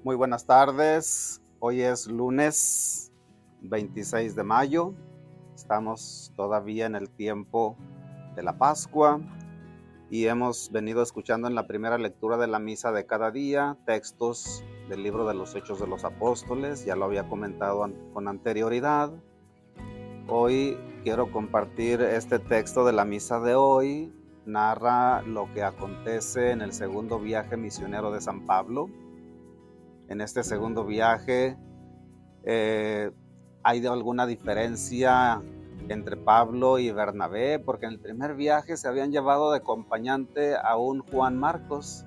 Muy buenas tardes. Hoy es lunes 26 de mayo. Estamos todavía en el tiempo de la Pascua y hemos venido escuchando en la primera lectura de la misa de cada día textos del libro de los Hechos de los Apóstoles. Ya lo había comentado con anterioridad. Hoy quiero compartir este texto de la misa de hoy. Narra lo que acontece en el segundo viaje misionero de San Pablo. En este segundo viaje hay alguna diferencia entre Pablo y Bernabé, porque en el primer viaje se habían llevado de acompañante a un Juan Marcos,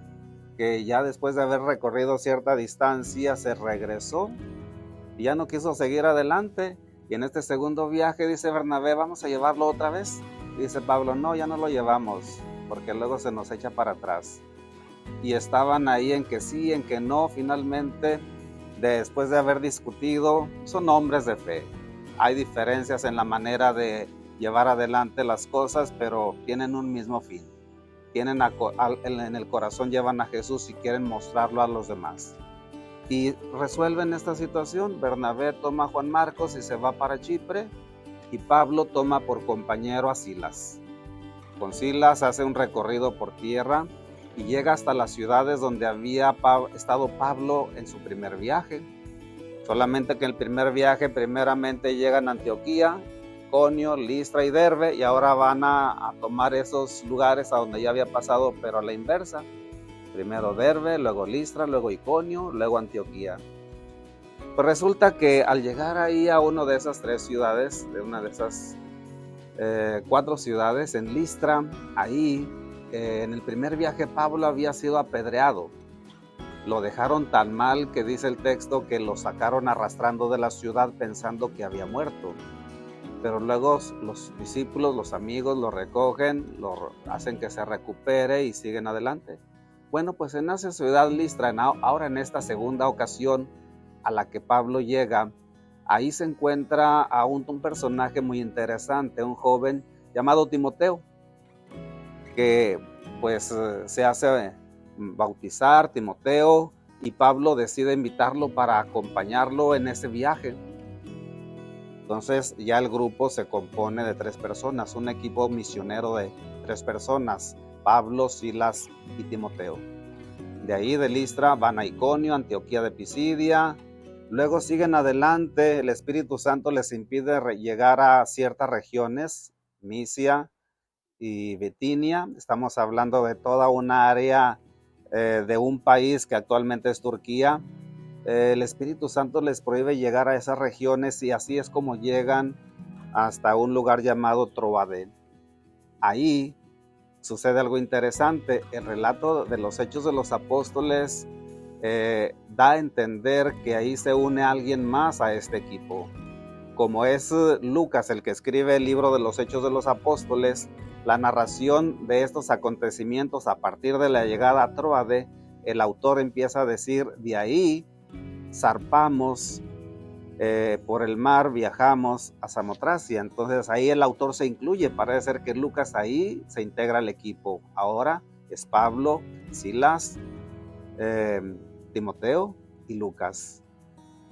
que ya después de haber recorrido cierta distancia se regresó y ya no quiso seguir adelante. Y en este segundo viaje dice Bernabé, vamos a llevarlo otra vez. Y dice Pablo, no, ya no lo llevamos, porque luego se nos echa para atrás. Y estaban ahí en que sí, en que no. Finalmente, después de haber discutido, son hombres de fe. Hay diferencias en la manera de llevar adelante las cosas, pero tienen un mismo fin. En el corazón llevan a Jesús y quieren mostrarlo a los demás. Y resuelven esta situación. Bernabé toma a Juan Marcos y se va para Chipre, y Pablo toma por compañero a Silas. Con Silas hace un recorrido por tierra y llega hasta las ciudades donde había estado Pablo en su primer viaje. Solamente que en el primer viaje primeramente llegan a Antioquía, Iconio, Listra y Derbe, y ahora van a tomar esos lugares a donde ya había pasado, pero a la inversa. Primero Derbe, luego Listra, luego Iconio, luego Antioquía. Pues resulta que al llegar ahí a una de esas tres ciudades, de una de esas 4 ciudades, en Listra, ahí en el primer viaje Pablo había sido apedreado. Lo dejaron tan mal que dice el texto que lo sacaron arrastrando de la ciudad pensando que había muerto. Pero luego los discípulos, los amigos lo recogen, lo hacen que se recupere y siguen adelante. Bueno, pues en esa ciudad Listra, ahora en esta segunda ocasión a la que Pablo llega, ahí se encuentra a un personaje muy interesante, un joven llamado Timoteo, que pues se hace bautizar Timoteo, y Pablo decide invitarlo para acompañarlo en ese viaje. Entonces ya el grupo se compone de 3 personas, un equipo misionero de 3 personas, Pablo, Silas y Timoteo. De ahí de Listra van a Iconio, Antioquía de Pisidia. Luego siguen adelante, el Espíritu Santo les impide llegar a ciertas regiones, Misia y Bitinia. Estamos hablando de toda una área de un país que actualmente es Turquía. El Espíritu Santo les prohíbe llegar a esas regiones y así es como llegan hasta un lugar llamado Troade. Ahí sucede algo interesante. El relato de los Hechos de los Apóstoles da a entender que ahí se une alguien más a este equipo. Como es Lucas el que escribe el libro de los Hechos de los Apóstoles, la narración de estos acontecimientos a partir de la llegada a Troade, el autor empieza a decir, de ahí zarpamos por el mar, viajamos a Samotracia. Entonces ahí el autor se incluye, parece ser que Lucas ahí se integra al equipo. Ahora es Pablo, Silas, Timoteo y Lucas.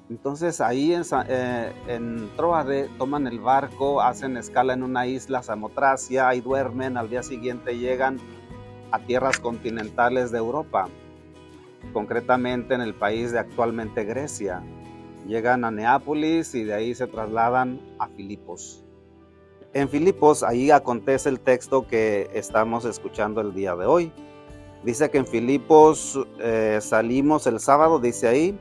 Entonces ahí en Troade toman el barco, hacen escala en una isla, Samotracia, ahí duermen, al día siguiente llegan a tierras continentales de Europa, concretamente en el país de actualmente Grecia. Llegan a Neápolis y de ahí se trasladan a Filipos. En Filipos, ahí acontece el texto que estamos escuchando el día de hoy. Dice que en Filipos salimos el sábado, dice ahí,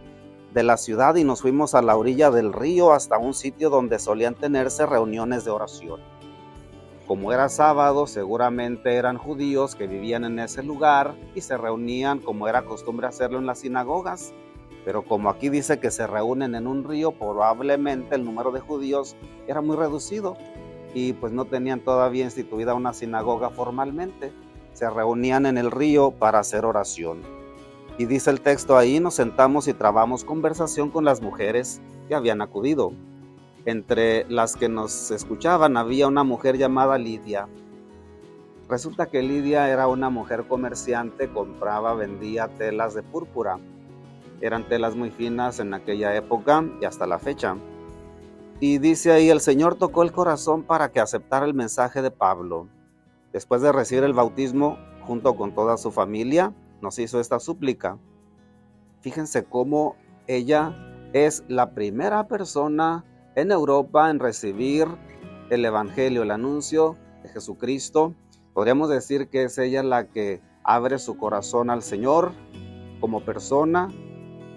de la ciudad y nos fuimos a la orilla del río hasta un sitio donde solían tenerse reuniones de oración. Como era sábado, seguramente eran judíos que vivían en ese lugar y se reunían como era costumbre hacerlo en las sinagogas. Pero como aquí dice que se reúnen en un río, probablemente el número de judíos era muy reducido y pues no tenían todavía instituida una sinagoga formalmente. Se reunían en el río para hacer oración. Y dice el texto ahí, nos sentamos y trabamos conversación con las mujeres que habían acudido. Entre las que nos escuchaban había una mujer llamada Lidia. Resulta que Lidia era una mujer comerciante, compraba, vendía telas de púrpura. Eran telas muy finas en aquella época y hasta la fecha. Y dice ahí, el Señor tocó el corazón para que aceptara el mensaje de Pablo. Después de recibir el bautismo, junto con toda su familia, nos hizo esta súplica. Fíjense cómo ella es la primera persona en Europa en recibir el Evangelio, el anuncio de Jesucristo. Podríamos decir que es ella la que abre su corazón al Señor como persona,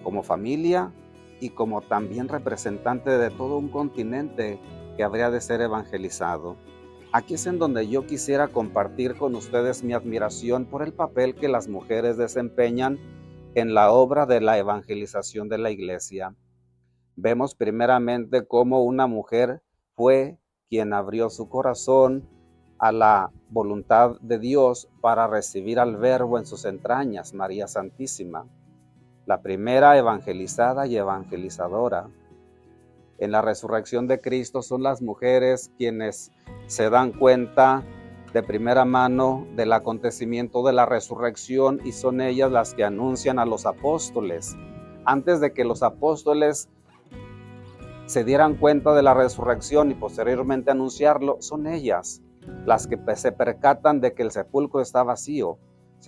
como familia y como también representante de todo un continente que habría de ser evangelizado. Aquí es en donde yo quisiera compartir con ustedes mi admiración por el papel que las mujeres desempeñan en la obra de la evangelización de la iglesia. Vemos primeramente cómo una mujer fue quien abrió su corazón a la voluntad de Dios para recibir al Verbo en sus entrañas, María Santísima, la primera evangelizada y evangelizadora. En la resurrección de Cristo son las mujeres quienes se dan cuenta de primera mano del acontecimiento de la resurrección y son ellas las que anuncian a los apóstoles. Antes de que los apóstoles se dieran cuenta de la resurrección y posteriormente anunciarlo, son ellas las que se percatan de que el sepulcro está vacío.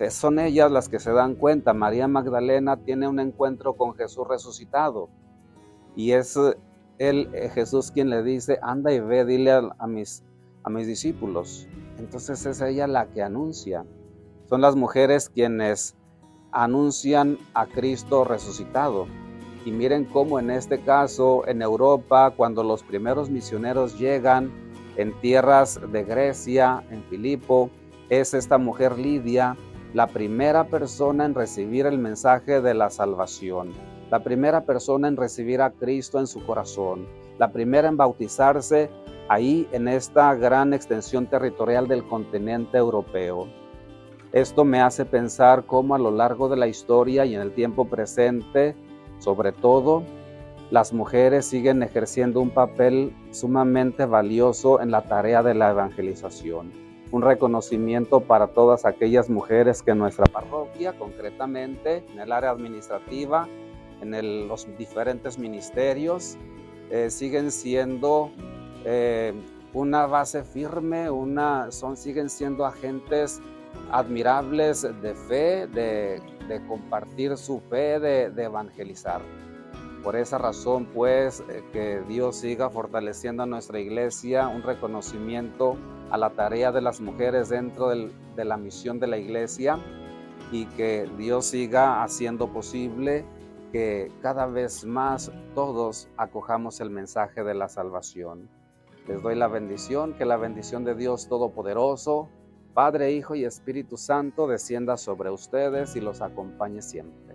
Son ellas las que se dan cuenta. María Magdalena tiene un encuentro con Jesús resucitado y es Jesús quien le dice, anda y ve, dile a mis discípulos. Entonces es ella la que anuncia. Son las mujeres quienes anuncian a Cristo resucitado. Y miren cómo en este caso, en Europa, cuando los primeros misioneros llegan en tierras de Grecia, en Filipo, es esta mujer Lidia la primera persona en recibir el mensaje de la salvación, la primera persona en recibir a Cristo en su corazón, la primera en bautizarse ahí en esta gran extensión territorial del continente europeo. Esto me hace pensar cómo a lo largo de la historia y en el tiempo presente, sobre todo, las mujeres siguen ejerciendo un papel sumamente valioso en la tarea de la evangelización. Un reconocimiento para todas aquellas mujeres que en nuestra parroquia, concretamente en el área administrativa, en los diferentes ministerios, siguen siendo una base firme, siguen siendo agentes admirables de fe, de compartir su fe, de evangelizar. Por esa razón, pues, que Dios siga fortaleciendo a nuestra iglesia, un reconocimiento a la tarea de las mujeres dentro de la misión de la iglesia y que Dios siga haciendo posible que cada vez más todos acojamos el mensaje de la salvación. Les doy la bendición, que la bendición de Dios Todopoderoso, Padre, Hijo y Espíritu Santo, descienda sobre ustedes y los acompañe siempre.